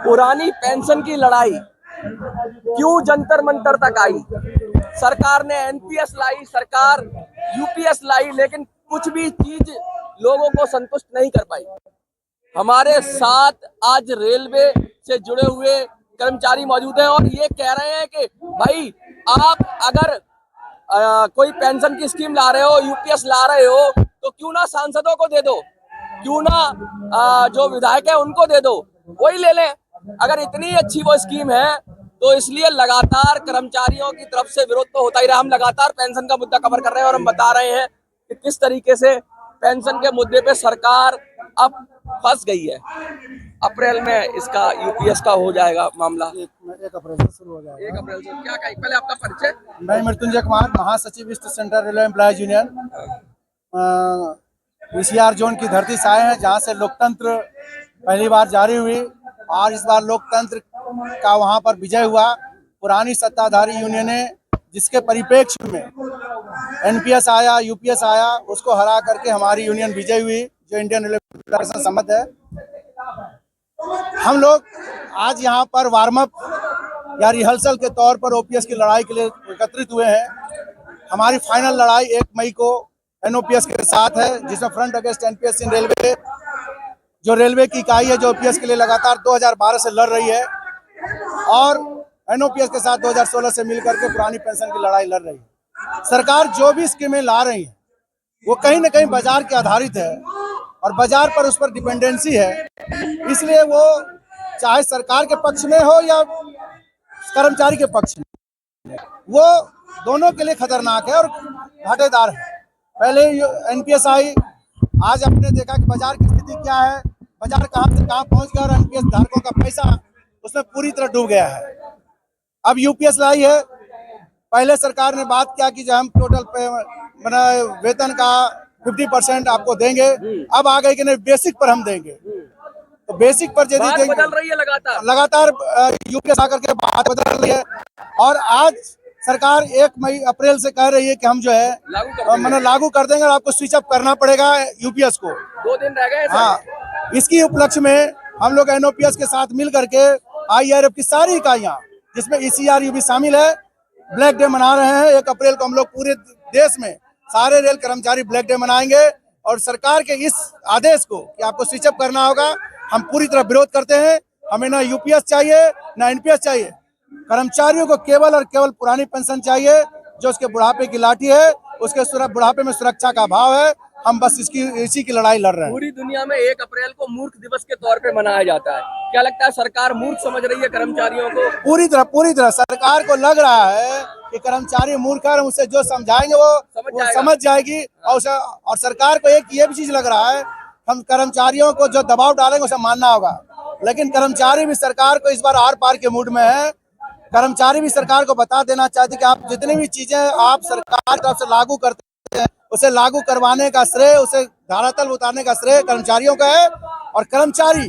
पुरानी पेंशन की लड़ाई क्यों जंतर मंतर तक आई। सरकार ने एनपीएस लाई, सरकार यूपीएस लाई, लेकिन कुछ भी चीज लोगों को संतुष्ट नहीं कर पाई। हमारे साथ आज रेलवे से जुड़े हुए कर्मचारी मौजूद हैं और ये कह रहे हैं कि भाई आप अगर कोई पेंशन की स्कीम ला रहे हो, यूपीएस ला रहे हो, तो क्यों ना सांसदों को दे दो, क्यों ना जो विधायक है उनको दे दो, वही ले लें। अगर इतनी अच्छी वो स्कीम है तो इसलिए लगातार कर्मचारियों की तरफ से विरोध तो होता ही रहा। हम लगातार पेंशन का मुद्दा कवर कर रहे हैं और हम बता रहे हैं कि किस तरीके से पेंशन के मुद्दे पे सरकार अब फंस गई है। अप्रैल में इसका यूपीएस का हो जाएगा मामला, 1 अप्रैल से शुरू हो जाएगा। 1 अप्रैल से क्या कहीं पहले आपका परिचय? मैं मृत्युंजय कुमार, महासचिव east central railway employees union, ECR zone की धरती से आए हैं, जहां से लोकतंत्र पहली बार जारी हुई और इस बार लोकतंत्र का वहां पर विजय हुआ। पुरानी सत्ताधारी यूनियनें जिसके परिप्रेक्ष्य में एनपीएस आया, यूपीएस आया, उसको हरा करके हमारी यूनियन विजय हुई, जो इंडियन रेलवे फेडरेशन सम्मत है। हम लोग आज यहाँ पर वार्म अप या रिहर्सल के तौर पर ओपीएस की लड़ाई के लिए एकत्रित हुए हैं। हमारी फाइनल लड़ाई 1 मई को एनओपीएस के साथ है, जिसमें front against NPS in railway, जो रेलवे की इकाई है, जो ओपीएस के लिए लगातार 2012 से लड़ रही है और एनओपीएस के साथ 2016 से मिलकर के पुरानी पेंशन की लड़ाई लड़ रही है। सरकार जो भी स्कीमें ला रही है वो कहीं न कहीं बाजार के आधारित है और बाजार पर उस पर डिपेंडेंसी है, इसलिए वो चाहे सरकार के पक्ष में हो या कर्मचारी के पक्ष में, वो दोनों के लिए खतरनाक है और घाटेदार है। पहले एनपीएस आई, आज आपने देखा कि बाजार की स्थिति क्या है, बाजार कहां से कहां पहुंच गया और एनपीएस धारकों का पैसा उसमें पूरी तरह डूब गया है। अब यूपीएस लाई है। पहले सरकार ने बात किया कि जो हम टोटल पे वेतन का 50% आपको देंगे, अब आ गए कि नहीं बेसिक पर हम देंगे। तो बेसिक पर यदि देंगे, बदल रही है लगातार यूपीएस आकर के बात बदल रही है और आज सरकार 1 अप्रैल से कह रही है कि हम जो है लागू कर देंगे और आपको स्विच अप करना पड़ेगा यूपीएस को। 2 दिन रह गए। हाँ, इसकी उपलक्ष्य में हम लोग एनओपीएस के साथ मिल करके आईआरएफ की सारी इकाइयां, जिसमें ईसीआरयू भी शामिल है, ब्लैक डे मना रहे हैं। 1 अप्रैल को हम लोग पूरे देश में सारे रेल कर्मचारी ब्लैक डे मनाएंगे और सरकार के इस आदेश को कि आपको स्विच अप करना होगा, हम पूरी तरह विरोध करते हैं। हमें ना यूपीएस चाहिए ना एनपीएस चाहिए। कर्मचारियों को केवल और केवल पुरानी पेंशन चाहिए, जो उसके बुढ़ापे की लाठी है, उसके बुढ़ापे में सुरक्षा का भाव है। हम बस इसी की लड़ाई लड़ रहे हैं। पूरी दुनिया में 1 अप्रैल को मूर्ख दिवस के तौर पे मनाया जाता है। क्या लगता है सरकार मूर्ख समझ रही है कर्मचारियों को? पूरी तरह सरकार को लग रहा है कि कर्मचारी मूर्ख है, उसे जो समझाएंगे वो समझ जाएगी। और सरकार को एक ये भी चीज लग रहा है, हम कर्मचारियों को जो दबाव डालेंगे उसे मानना होगा। लेकिन कर्मचारी भी सरकार को इस बार आर पार के मूड में है। कर्मचारी भी सरकार को बता देना चाहते कि आप जितनी भी चीजें आप सरकार की तरफ से लागू करते हैं, उसे लागू करवाने का श्रेय, उसे धरातल उतारने का श्रेय कर्मचारियों का है। और कर्मचारी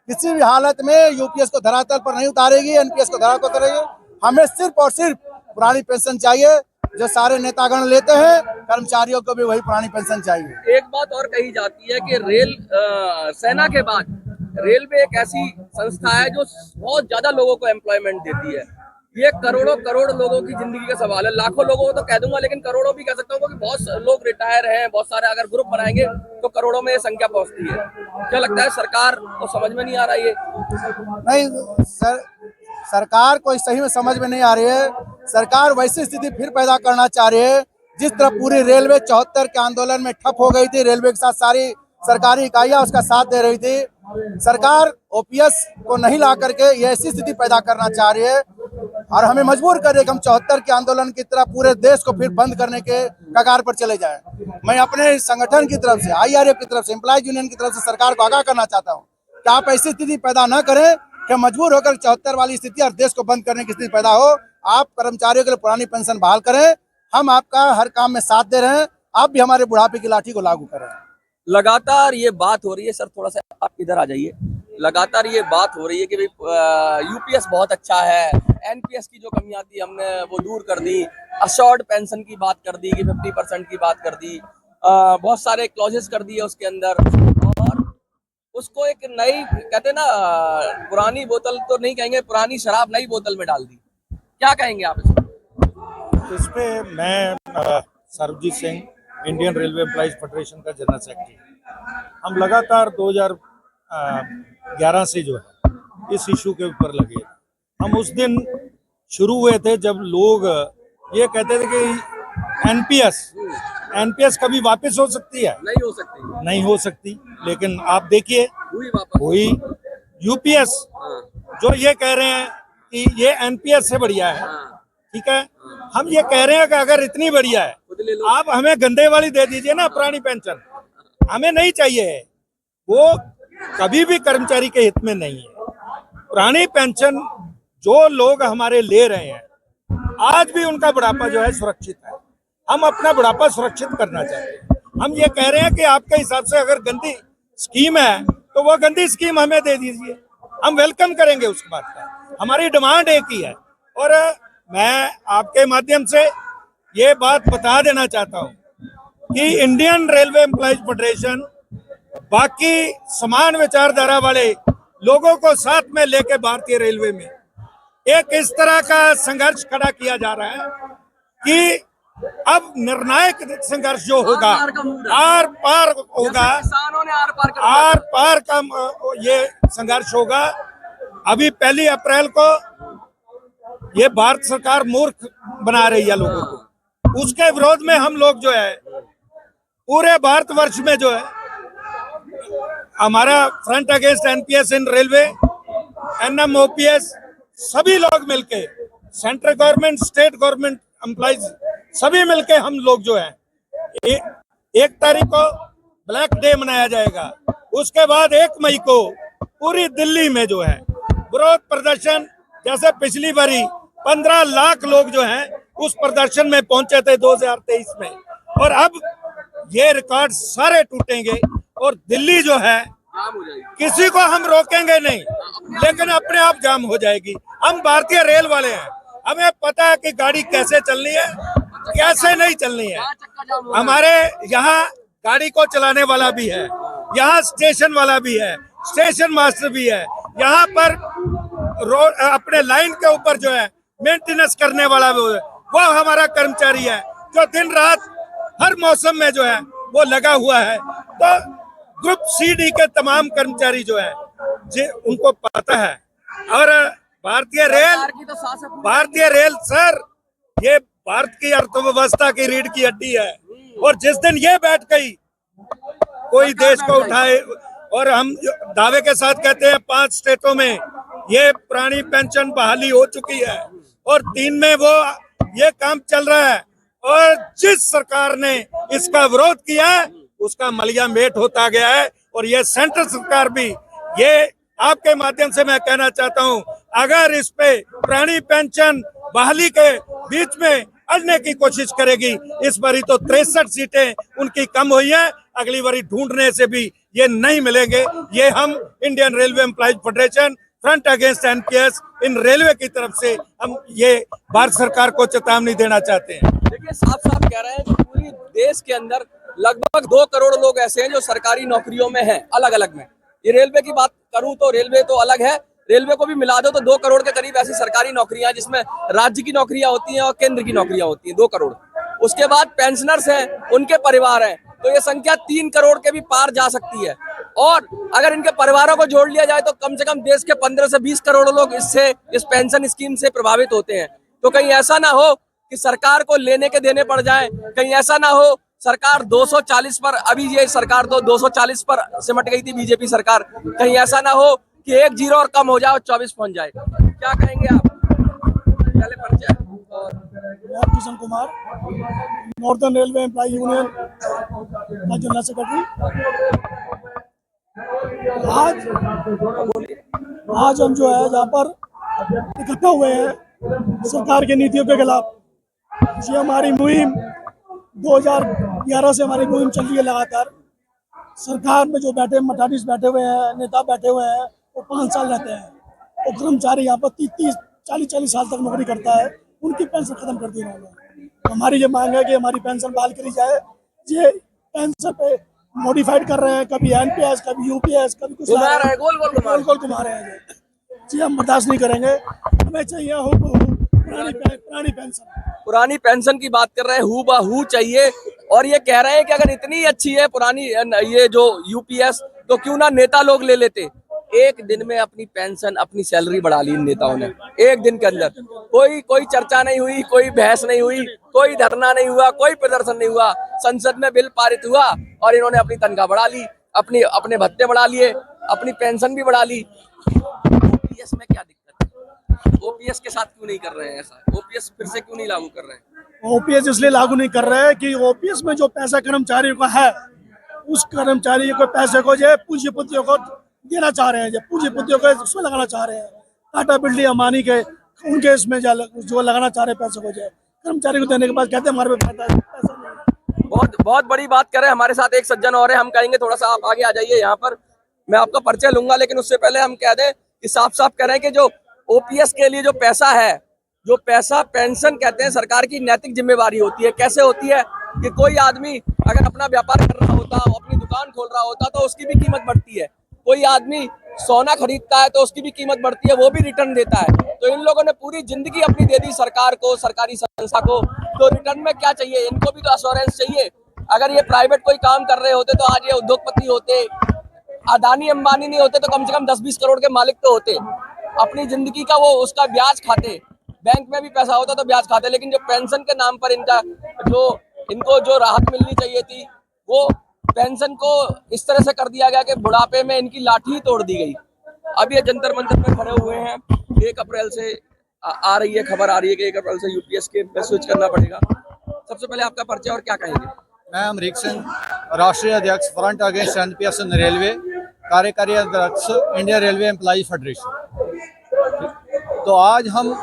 किसी भी हालत में यूपीएस को धरातल पर नहीं उतारेगी, एनपीएस को धरातल पर उतारेगी। हमें सिर्फ और सिर्फ पुरानी पेंशन चाहिए, जो सारे नेतागण लेते हैं, कर्मचारियों को भी वही पुरानी पेंशन चाहिए। एक बात और कही जाती है कि सेना के बाद रेलवे एक ऐसी संस्था है जो बहुत ज्यादा लोगों को एम्प्लॉयमेंट देती है। ये करोड़ लोगों की जिंदगी का सवाल है। लाखों लोगों को तो कह दूंगा, लेकिन करोड़ों भी कह सकता हूँ, क्योंकि बहुत लोग रिटायर हैं, बहुत सारे अगर ग्रुप बनाएंगे तो करोड़ों में ये संख्या पहुंचती है। क्या लगता है सरकार को समझ में नहीं आ रहा ये? नहीं सरकार को सही में समझ में नहीं आ रही है। सरकार वैसी स्थिति फिर पैदा करना चाह रही है जिस तरह पूरी रेलवे 74 के आंदोलन में ठप हो गई थी। रेलवे के साथ सारी सरकारी इकाइयां उसका साथ दे रही थी। सरकार ओपीएस को नहीं ला करके ये ऐसी स्थिति पैदा करना चाह रही है और हमें मजबूर कर रही है कि हम 74 के आंदोलन की तरह पूरे देश को फिर बंद करने के कगार पर चले जाएं। मैं अपने संगठन की तरफ से, आईआरएफ की तरफ से, एम्प्लॉयज यूनियन की तरफ से सरकार को आगाह करना चाहता हूँ कि आप ऐसी स्थिति पैदा न करें कि मजबूर होकर 74 वाली स्थिति और देश को बंद करने की स्थिति पैदा हो। आप कर्मचारियों के लिए पुरानी पेंशन बहाल करें। हम आपका हर काम में साथ दे रहे हैं, आप भी हमारे बुढ़ापे की लाठी को लागू करें। लगातार ये बात हो रही है, सर थोड़ा सा आप इधर आ जाइए। लगातार ये बात हो रही है कि भाई यूपीएस बहुत अच्छा है, एनपीएस की जो कमियां थी हमने वो दूर कर दी, अशोर्ड पेंशन की बात कर दी, कि 50% की बात कर दी, बहुत सारे क्लॉजेस कर दिए उसके अंदर। और उसको एक नई कहते हैं ना, पुरानी बोतल तो नहीं कहेंगे, पुरानी शराब नई बोतल में डाल दी। क्या कहेंगे आप इसमें? इस पे मैं Sarabjit Singh, Indian railway employees federation का जनरल सेक्रेटरी। हम लगातार 2011 से जो है इस इशू के ऊपर लगे। हम उस दिन शुरू हुए थे जब लोग ये कहते थे कि एनपीएस कभी वापस हो सकती है, नहीं हो सकती। नहीं हो सकती। लेकिन आप देखिए हुई वापस। हुई। यूपीएस हाँ, जो ये कह रहे हैं कि ये एनपीएस से बढ़िया है, हाँ, ठीक है। हम ये कह रहे हैं कि अगर इतनी बढ़िया है खुद ले लो। आप हमें गंदे वाली दे दीजिए ना, पुरानी पेंशन हमें नहीं चाहिए। वो कभी भी कर्मचारी के हित में नहीं है। पुरानी पेंशन जो लोग हमारे ले रहे हैं, आज भी उनका बुढ़ापा जो है सुरक्षित है। हम अपना बुढ़ापा सुरक्षित करना चाहते हैं। हम ये कह रहे हैं कि आपके हिसाब से अगर गंदी स्कीम है तो वो गंदी स्कीम हमें दे दीजिए, हम वेलकम करेंगे उस बात का। हमारी डिमांड एक ही है। और मैं आपके माध्यम से ये बात बता देना चाहता हूँ कि इंडियन रेलवे एम्प्लॉइज फेडरेशन बाकी समान विचारधारा वाले लोगों को साथ में लेके भारतीय रेलवे में एक इस तरह का संघर्ष खड़ा किया जा रहा है कि अब निर्णायक संघर्ष जो होगा आर पार का मूड है। आर पार होगा, जैसे किसानों ने आर पार कर दिया। आर पार का ये संघर्ष होगा। अभी 1 अप्रैल को ये भारत सरकार मूर्ख बना रही है लोगों को, उसके विरोध में हम लोग जो है पूरे भारतवर्ष में जो है हमारा front against NPS in railway, NMOPS, सभी लोग मिलके, central government, state government employees सभी मिलके हम लोग जो है 1 तारीख को ब्लैक डे मनाया जाएगा। उसके बाद 1 मई को पूरी दिल्ली में जो है विरोध प्रदर्शन, जैसे पिछली बारी 15 लाख लोग जो हैं उस प्रदर्शन में पहुंचे थे 2023 में, और अब ये रिकॉर्ड सारे टूटेंगे और दिल्ली जो है जाम हो जाएगी। किसी को हम रोकेंगे नहीं, लेकिन अपने आप जाम हो जाएगी। हम भारतीय रेल वाले हैं, हमें पता है कि गाड़ी कैसे चलनी है, कैसे नहीं चलनी है। कहाँ चक्का जाम हो रहा है? हमारे यहाँ गाड़ी को चलाने वाला भी है, यहाँ स्टेशन वाला भी है, स्टेशन मास्टर भी है, यहाँ पर रोड अपने लाइन के ऊपर जो है मेंटेनेंस करने वाला भी है, वो हमारा कर्मचारी है जो दिन रात हर मौसम में जो है वो लगा हुआ है। तो ग्रुप सी डी के तमाम कर्मचारी जो है उनको पता है। और भारतीय सरकार की तो सांसें पूरी रेल सर, ये भारत की अर्थव्यवस्था की रीढ़ की हड्डी है, और जिस दिन ये बैठ गई कोई देश को उठाए। और हम दावे के साथ कहते हैं 5 स्टेटों में ये पुरानी पेंशन बहाली हो चुकी है और 3 में वो ये काम चल रहा है, और जिस सरकार ने इसका विरोध किया है उसका मलिया मेट होता गया है। और ये सेंट्रल सरकार भी, ये आपके माध्यम से मैं कहना चाहता हूं, अगर इस पे पुरानी पेंशन बहाली के बीच में अड़ने की कोशिश करेगी, इस बारी तो 63 सीटें उनकी कम हुई है, अगली बारी ढूंढने से भी ये नहीं मिलेंगे। ये हम Indian railway employees federation front against NPS in railway की तरफ से हम ये भारत सरकार को चेतावनी देना चाहते हैं। देखिए, साफ साफ कह रहे हैं कि पूरी देश के अंदर लगभग 2 करोड़ लोग ऐसे हैं जो सरकारी नौकरियों में हैं, अलग अलग में। ये रेलवे की बात करूं तो रेलवे तो अलग है, रेलवे को भी मिला दो तो 2 करोड़ के करीब ऐसी सरकारी नौकरियां हैं जिसमें राज्य की नौकरियां होती हैं और केंद्र की नौकरियां होती हैं, 2 करोड़। उसके बाद पेंशनर्स हैं, उनके परिवार हैं, तो ये संख्या 3 करोड़ के भी पार जा सकती है। और अगर इनके परिवारों को जोड़ लिया जाए तो कम से कम देश के 15 से 20 करोड़ लोग इस पेंशन स्कीम से प्रभावित होते हैं। तो कहीं ऐसा ना हो कि सरकार को लेने के देने पड़ जाए, कहीं ऐसा ना हो सरकार 240 पर, अभी ये सरकार तो 240 पर सिमट गई थी बीजेपी सरकार, कहीं ऐसा ना हो कि 1 जीरो और कम हो जाए और 24 पहुंच जाए। क्या कहेंगे आप? पहले परिचय। Kishan Kumar, northern railway employ union का जनरल सेक्रेटरी। आज हम जो है यहाँ पर इकट्ठा हुए हैं सरकार की नीतियों के खिलाफ। ये हमारी मुहिम 2011 से हमारी मुहिम चल रही है लगातार। सरकार में जो बैठे मठाधीश बैठे हुए हैं, नेता बैठे हुए हैं, वो 5 साल रहते हैं, और कर्मचारी यहाँ पर 30-40 साल तक नौकरी करता है, उनकी पेंशन खत्म कर दी इन्होंने। हमारी ये मांग है कि हमारी पेंशन बहाल करी जाए। ये पेंशन पे मॉडिफाइड कर रहे हैं, कभी एनपीएस, कभी यूपीएस, कभी कुछ घुमा रहे हैं, गोल गोल घुमा गोल गोल घुमा रहे हैं जी। हम बर्दाश्त नहीं करेंगे, हमें चाहिए पुरानी पेंशन। पुरानी पेंशन की बात कर रहे हैं, हु बहू चाहिए। और ये कह रहे हैं कि अगर इतनी अच्छी है पुरानी ये जो यूपीएस, तो क्यों ना नेता लोग ले लेते। एक दिन में अपनी पेंशन, अपनी सैलरी बढ़ा ली इन नेताओं ने, एक दिन के अंदर। कोई चर्चा नहीं हुई, कोई बहस नहीं हुई, कोई धरना नहीं हुआ, कोई प्रदर्शन नहीं हुआ, संसद में बिल पारित हुआ और इन्होंने अपनी तनख्वाह बढ़ा ली, अपने भत्ते बढ़ा लिए, अपनी पेंशन भी बढ़ा ली। ओपीएस में क्या दिक्कत है? ओपीएस के साथ क्यों नहीं कर रहे हैं ऐसा? ओपीएस फिर से क्यों नहीं लागू कर रहे हैं? ओपीएस इसलिए लागू नहीं कर रहे हैं कि ओपीएस में जो पैसा कर्मचारियों का है, उस कर्मचारियों के पैसे को जो पूंजीपतियों को देना चाह रहे हैं, जो पूंजीपतियों को उसमें लगाना चाह रहे हैं। टाटा बिरला अंबानी के उनके इसमें जो लगाना चाह रहे हैं पैसे को, जो कर्मचारी को देने के बाद कहते हैं हमारे पे पैसा नहीं है। बहुत बड़ी बात कर रहे हैं। हमारे साथ एक सज्जन और है, हम कहेंगे थोड़ा सा आप आगे आ जाइए यहाँ पर, मैं आपका परिचय लूंगा, लेकिन उससे पहले हम कह दें कि साफ साफ कह रहे हैं कि जो ओपीएस के लिए जो पैसा है, जो पैसा पेंशन कहते हैं, सरकार की नैतिक जिम्मेवारी होती है। कैसे होती है कि कोई आदमी अगर अपना व्यापार कर रहा होता, अपनी दुकान खोल रहा होता, तो उसकी भी कीमत बढ़ती है। कोई आदमी सोना खरीदता है तो उसकी भी कीमत बढ़ती है, वो भी रिटर्न देता है। तो इन लोगों ने पूरी जिंदगी अपनी दे दी सरकार को, सरकारी संस्था को, तो रिटर्न में क्या चाहिए? इनको भी तो अश्योरेंस चाहिए। अगर ये प्राइवेट कोई काम कर रहे होते तो आज ये उद्योगपति होते, अदानी अंबानी नहीं होते तो कम से कम 10-20 करोड़ के मालिक तो होते। अपनी जिंदगी का वो उसका ब्याज खाते, बैंक में भी पैसा होता तो ब्याज खाते। लेकिन जो पेंशन के नाम पर इनको जो राहत मिलनी चाहिए थी, वो पेंशन को इस तरह से कर दिया गया कि बुढ़ापे में इनकी लाठी ही तोड़ दी गई। अब ये जंतर मंतर में खड़े हुए हैं। 1 अप्रैल से आ रही है, खबर आ रही है कि 1 अप्रैल से यूपीएस के पे स्विच करना पड़ेगा। सबसे पहले आपका परिचय और क्या कहेंगे? मैं अमरीक सिंह, राष्ट्रीय अध्यक्ष front against NPS in railway, कार्यकारी अध्यक्ष इंडियन रेलवे एम्प्लॉई फेडरेशन। तो आज हम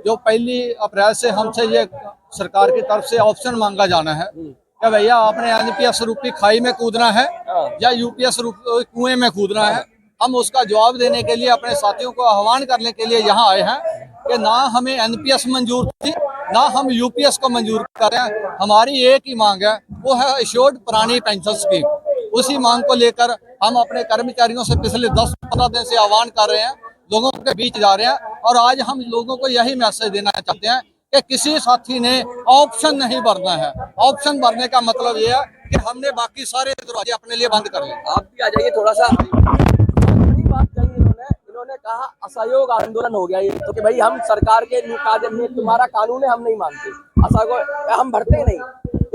जो 1 अप्रैल से हमसे ये सरकार की तरफ से ऑप्शन मांगा जाना है कि भैया आपने एनपीएस रूपी खाई में कूदना है या यूपीएस रूपी कुएं में कूदना है। हम उसका जवाब देने के लिए अपने साथियों को आह्वान करने के लिए यहाँ आए हैं कि ना हमें एनपीएस मंजूर थी, ना हम यूपीएस को मंजूर कर रहे हैं। हमारी एक ही मांग है, वो है एश्योर्ड पुरानी पेंशन स्कीम। उसी मांग को लेकर हम अपने कर्मचारियों से पिछले 10-15 दिन से आह्वान कर रहे हैं, लोगों के बीच जा रहे हैं। और आज हम लोगों को यही मैसेज देना चाहते हैं कि किसी साथी ने ऑप्शन नहीं भरना है। ऑप्शन भरने का मतलब ये है कि हमने बाकी सारे दरवाजे अपने लिए बंद कर लिए। आप भी आ जाइए थोड़ा सा। बड़ी बात कही इन्होंने कहा असहयोग आंदोलन हो गया ये तो, कि भाई हम सरकार के में तुम्हारा कानून है, हम नहीं मानते, असहयोग हम भरते नहीं।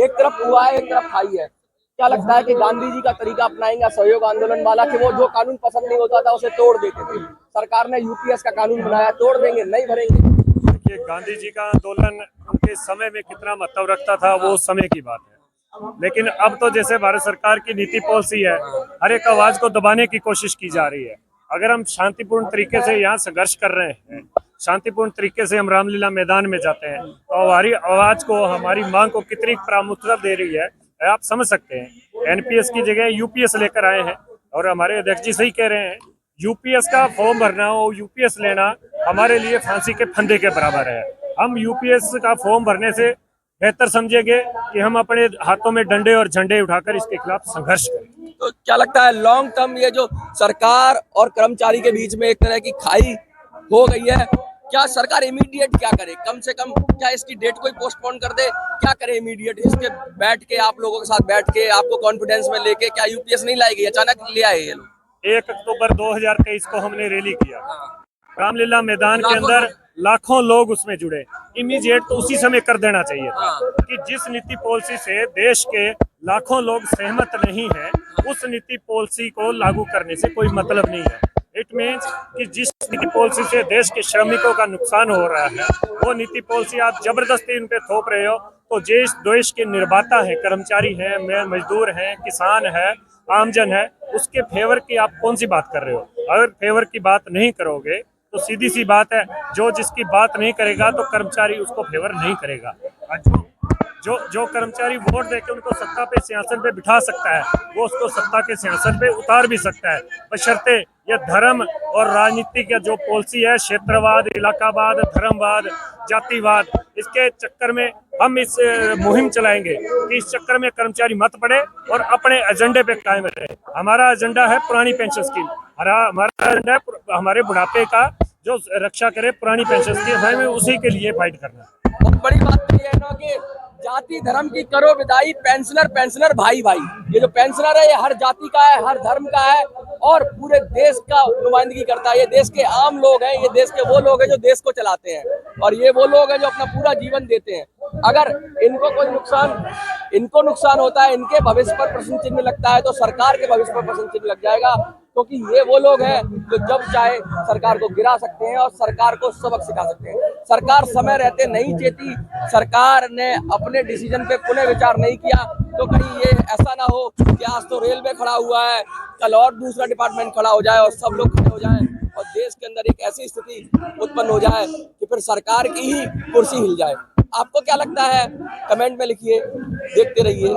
एक तरफ हुआ है, एक तरफ खाई है। क्या लगता है कि गांधी जी का तरीका अपनाएंगे सहयोग आंदोलन वाला, कि वो जो कानून पसंद नहीं होता था उसे तोड़ देते थे? सरकार ने यूपीएस का कानून बनाया, तोड़ देंगे, नहीं भरेंगे? देखिए, गांधी जी का आंदोलन उनके समय में कितना महत्व रखता था वो समय की बात है। लेकिन अब तो जैसे भारत सरकार की नीति पॉलिसी है, हर एक आवाज को दबाने की कोशिश की जा रही है। अगर हम शांतिपूर्ण तरीके से यहाँ संघर्ष कर रहे हैं, शांतिपूर्ण तरीके से हम रामलीला मैदान में जाते हैं, तो हमारी आवाज को, हमारी मांग को कितनी प्रामुख्यता दे रही है आप समझ सकते हैं। एनपीएस की जगह यूपीएस लेकर आए हैं और हमारे अध्यक्ष जी सही कह रहे हैं, यूपीएस का फॉर्म भरना और यूपीएस लेना हमारे लिए फांसी के फंदे के बराबर है। हम यूपीएस का फॉर्म भरने से बेहतर समझेंगे कि हम अपने हाथों में डंडे और झंडे उठाकर इसके खिलाफ संघर्ष करें। तो क्या लगता है लॉन्ग टर्म ये जो सरकार और कर्मचारी के बीच में एक तरह की खाई हो गई है, क्या सरकार इमीडिएट क्या करे? कम से कम क्या इसकी डेट कोई पोस्टपोन कर दे? क्या करे इमीडिएट? इसके बैठ के, आप लोगों के साथ बैठ के, आपको कॉन्फिडेंस में लेके, क्या यूपीएस नहीं लाएगी? अचानक ले आए ये लोग। 1 अक्टूबर 2023 को हमने रैली किया, रामलीला मैदान के अंदर लाखों लोग उसमें जुड़े। इमीडिएट तो उसी समय कर देना चाहिए था कि जिस नीति पॉलिसी से देश के लाखों लोग सहमत नहीं है, उस नीति पॉलिसी को लागू करने से कोई मतलब नहीं है। इट मीन्स कि जिस नीति पॉलिसी से देश के श्रमिकों का नुकसान हो रहा है, वो नीति पॉलिसी आप जबरदस्ती उन पे थोप रहे हो, तो देश के निर्माता हैं, कर्मचारी हैं, मजदूर हैं, किसान है, आमजन है, उसके फेवर की आप कौन सी बात कर रहे हो? अगर फेवर की बात नहीं करोगे तो सीधी सी बात है, जो जिसकी बात नहीं करेगा तो कर्मचारी उसको फेवर नहीं करेगा। जो कर्मचारी वोट देके उनको सत्ता पे, सिंहासन पे बिठा सकता है, वो उसको सत्ता के सिंहासन पे उतार भी सकता है, बशर्ते यह धर्म और राजनीति का जो पॉलिसी है, क्षेत्रवाद, इलाकावाद, धर्मवाद, जातिवाद, इसके चक्कर में हम इस मुहिम चलाएंगे कि इस चक्कर में कर्मचारी मत पड़े और अपने एजेंडे पे कायम रहे। हमारा एजेंडा है पुरानी पेंशन स्कीम, हमारा एजेंडा है हमारे बुढ़ापे का जो रक्षा करे पुरानी पेंशन स्कीम, हमें उसी के लिए फाइट करना है। बहुत बड़ी बात तो ये है ना कि जाति धर्म की करो विदाई, पेंशनर पेंशनर भाई भाई। ये जो पेंशनर है ये हर जाति का है, हर धर्म का है और पूरे देश का नुमाइंदगी करता है। ये देश के आम लोग हैं, ये देश के वो लोग हैं जो देश को चलाते हैं और ये वो लोग हैं जो अपना पूरा जीवन देते हैं। अगर इनको कोई नुकसान होता है, इनके भविष्य पर प्रश्न चिन्ह लगता है तो सरकार के भविष्य पर प्रश्न चिन्ह लग जाएगा, क्योंकि ये वो लोग हैं जो जब चाहे सरकार को गिरा सकते हैं और सरकार को सबक सिखा सकते हैं। सरकार समय रहते नहीं चेती, सरकार ने अपने डिसीजन पे पुनः विचार नहीं किया तो कहीं ये ऐसा ना हो कि आज तो रेलवे खड़ा हुआ है, कल और दूसरा डिपार्टमेंट खड़ा हो जाए और सब लोग खड़े हो जाएं और देश के अंदर एक ऐसी स्थिति उत्पन्न हो जाए कि फिर सरकार की ही कुर्सी हिल जाए। आपको क्या लगता है? कमेंट में लिखिए, देखते रहिए।